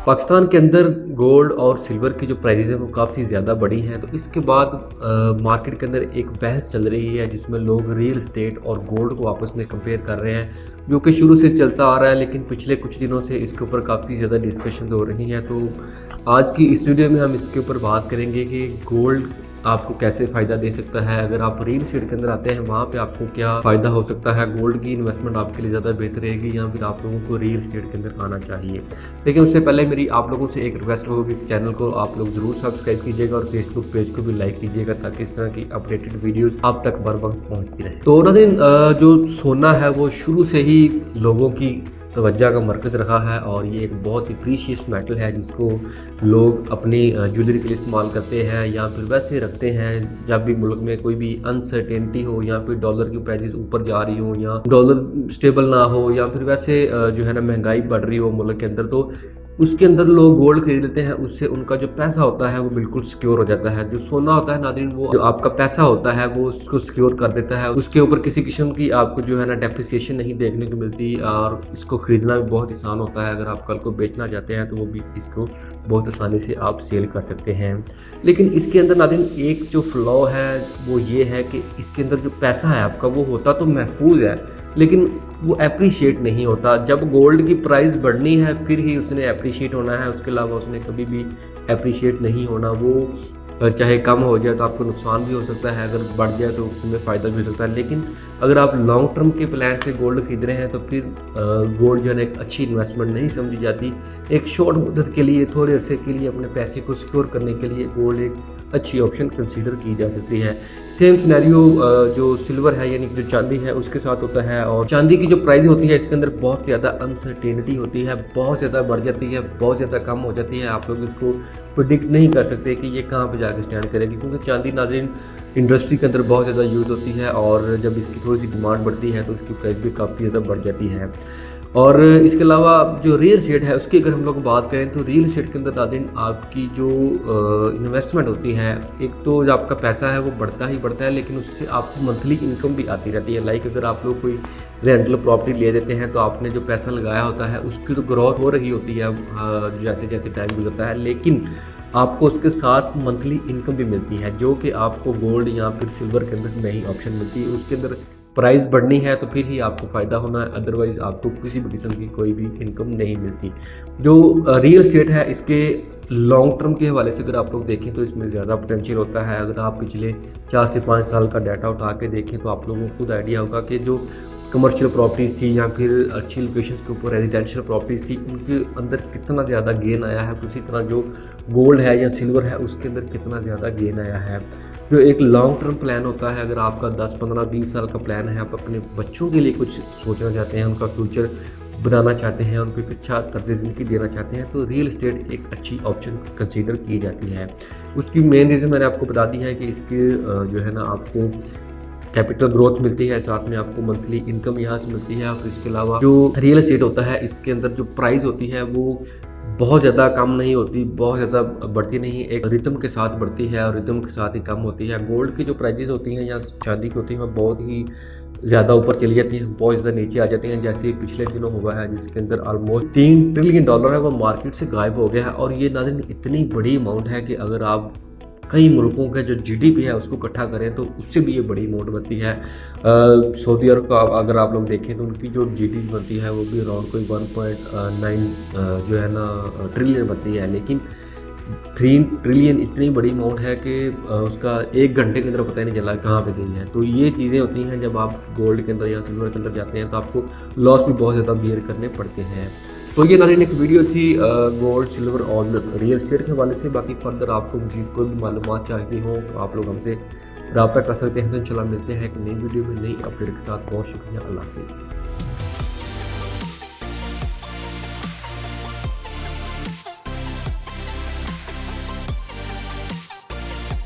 पाकिस्तान के अंदर गोल्ड और सिल्वर की जो प्राइसेस हैं वो काफ़ी ज़्यादा बढ़ी हैं। तो इसके बाद मार्केट के अंदर एक बहस चल रही है जिसमें लोग रियल एस्टेट और गोल्ड को आपस में कंपेयर कर रहे हैं, जो कि शुरू से चलता आ रहा है, लेकिन पिछले कुछ दिनों से इसके ऊपर काफ़ी ज़्यादा डिस्कशंस हो रही हैं। तो आज की इस वीडियो में हम इसके ऊपर बात करेंगे कि गोल्ड आपको कैसे फ़ायदा दे सकता है। अगर आप रियल एस्टेट के अंदर आते हैं वहाँ पे आपको क्या फ़ायदा हो सकता है, गोल्ड की इन्वेस्टमेंट आपके लिए ज़्यादा बेहतर रहेगी या फिर आप लोगों को रियल एस्टेट के अंदर आना चाहिए। लेकिन उससे पहले मेरी आप लोगों से एक रिक्वेस्ट होगी, चैनल को आप लोग ज़रूर सब्सक्राइब कीजिएगा और फेसबुक पेज को भी लाइक कीजिएगा ताकि इस तरह की अपडेटेड वीडियोज़ आप तक बर वक्त पहुँचती रहे। तो नाज़रीन, जो सोना है वो शुरू से ही लोगों की तवज्जो का मरकज़ रहा है और ये एक बहुत ही प्रीशियस मेटल है जिसको लोग अपनी ज्वेलरी के लिए इस्तेमाल करते हैं या फिर वैसे रखते हैं जब भी मुल्क में कोई भी अनसर्टेनिटी हो या फिर डॉलर की प्राइसेस ऊपर जा रही हो या डॉलर स्टेबल ना हो या फिर वैसे जो है ना महंगाई बढ़ रही हो मुल्क के अंदर, तो उसके अंदर लोग गोल्ड खरीद लेते हैं। उससे उनका जो पैसा होता है वो बिल्कुल सिक्योर हो जाता है। जो सोना होता है नाज़रीन, वो जो आपका पैसा होता है वो उसको सिक्योर कर देता है। उसके ऊपर किसी किस्म की आपको जो है ना डेप्रिसिएशन नहीं देखने को मिलती और इसको खरीदना भी बहुत आसान होता है। अगर आप कल को बेचना चाहते हैं तो वो भी इसको बहुत आसानी से आप सेल कर सकते हैं। लेकिन इसके अंदर नाज़रीन एक जो फ्लॉ है वो ये है कि इसके अंदर जो पैसा है आपका वो होता तो महफूज है, लेकिन वो अप्रिशिएट नहीं होता। जब गोल्ड की प्राइस बढ़नी है फिर ही उसने अप्रिशिएट होना है, उसके अलावा उसने कभी भी अप्रिशिएट नहीं होना। वो चाहे कम हो जाए तो आपको नुकसान भी हो सकता है, अगर बढ़ जाए तो उसमें फ़ायदा भी हो सकता है। लेकिन अगर आप लॉन्ग टर्म के प्लान से गोल्ड खरीद रहे हैं तो फिर गोल्ड जो है एक अच्छी इन्वेस्टमेंट नहीं समझी जाती। एक शॉर्ट मुद्दत के लिए, थोड़े अरसे के लिए अपने पैसे को सिक्योर करने के लिए गोल्ड एक अच्छी ऑप्शन कंसीडर की जा सकती है। सेम सिनेरियो जो सिल्वर है यानी कि जो चांदी है उसके साथ होता है। और चांदी की जो प्राइस होती है इसके अंदर बहुत ज़्यादा अनसर्टेनिटी होती है, बहुत ज़्यादा बढ़ जाती है, बहुत ज़्यादा कम हो जाती है। आप लोग इसको प्रेडिक्ट नहीं कर सकते कि ये कहाँ पे जाके स्टैंड करेगी, क्योंकि चांदी नाज़रीन इंडस्ट्री के अंदर बहुत ज़्यादा यूज़ होती है और जब इसकी थोड़ी सी डिमांड बढ़ती है तो इसकी प्राइस भी काफ़ी ज़्यादा बढ़ जाती है। और इसके अलावा जो रियल एस्टेट है उसकी अगर हम लोग बात करें तो रियल एस्टेट के अंदर नाज़रीन आपकी जो इन्वेस्टमेंट होती है, एक तो जो आपका पैसा है वो बढ़ता ही बढ़ता है, लेकिन उससे आपको मंथली इनकम भी आती रहती है। लाइक अगर आप लोग कोई रेंटल प्रॉपर्टी ले देते हैं तो आपने जो पैसा लगाया होता है उसकी तो ग्रोथ हो रही होती है जैसे जैसे टाइम गुजरता है, लेकिन आपको उसके साथ मंथली इनकम भी मिलती है जो कि आपको गोल्ड या फिर सिल्वर के अंदर नहीं ऑप्शन मिलती है। उसके अंदर प्राइस बढ़नी है तो फिर ही आपको फ़ायदा होना है, अदरवाइज़ आपको किसी भी किस्म की कोई भी इनकम नहीं मिलती। जो रियल एस्टेट है इसके लॉन्ग टर्म के हवाले से अगर आप लोग देखें तो इसमें ज़्यादा पोटेंशियल होता है। अगर आप पिछले 4 से 5 साल का डाटा उठा के देखें तो आप लोगों को खुद आइडिया होगा कि जो कमर्शियल प्रॉपर्टीज़ थी या फिर अच्छी लोकेशंस के ऊपर रेजिडेंशियल प्रॉपर्टीज़ थी उनके अंदर कितना ज़्यादा गेन आया है। उसी तरह जो गोल्ड है या सिल्वर है उसके अंदर कितना ज़्यादा गेन आया है। जो एक लॉन्ग टर्म प्लान होता है, अगर आपका 10, 15, 20 साल का प्लान है, आप अपने बच्चों के लिए कुछ सोचना चाहते हैं, उनका फ्यूचर बनाना चाहते हैं, उनको एक अच्छा तर्ज ज़िंदगी देना चाहते हैं, तो रियल एस्टेट एक अच्छी ऑप्शन कंसीडर की जाती है। उसकी मेन रीज़न मैंने आपको बता दी है कि इसके जो है ना आपको कैपिटल ग्रोथ मिलती है, साथ में आपको मंथली इनकम यहाँ से मिलती है। और इसके अलावा जो रियल एस्टेट होता है इसके अंदर जो प्राइस होती है वो बहुत ज़्यादा कम नहीं होती, बहुत ज़्यादा बढ़ती नहीं, एक रिदम के साथ बढ़ती है और रिदम के साथ ही कम होती है। गोल्ड की जो प्राइजेस होती हैं या चांदी की होती हैं वो बहुत ही ज़्यादा ऊपर चली जाती हैं, बहुत ज़्यादा नीचे आ जाती हैं, जैसे पिछले दिनों हुआ है जिसके अंदर ऑलमोस्ट $3 ट्रिलियन है वो मार्केट से गायब हो गया है। और ये नाज़रीन इतनी बड़ी अमाउंट है कि अगर आप कई मुल्कों का जो जीडीपी है उसको इकट्ठा करें तो उससे भी ये बड़ी अमाउंट बनती है। सऊदी अरब का अगर आप लोग देखें तो उनकी जो जीडीपी बनती है वो भी अराउंड कोई 1.9 जो है ना ट्रिलियन बनती है, लेकिन 3 ट्रिलियन इतनी बड़ी अमाउंट है कि उसका 1 घंटे के अंदर पता ही नहीं चला कहाँ पे गई है। तो ये चीज़ें होती हैं जब आप गोल्ड के अंदर या सिल्वर के अंदर जाते हैं तो आपको लॉस भी बहुत ज़्यादा बियर करने पड़ते हैं। तो ये नाज़रीन एक वीडियो थी गोल्ड, सिल्वर और रियल एस्टेट के हवाले से। बाकी फर्दर आपको मज़ीद कोई भी मालूमात चाहिए हो तो आप लोग हमसे रब्ता कर सकते हैं। तो इंशाल्लाह मिलते हैं एक नई वीडियो में नई अपडेट के साथ। बहुत शुक्रिया, अल्लाह हाफ़िज़।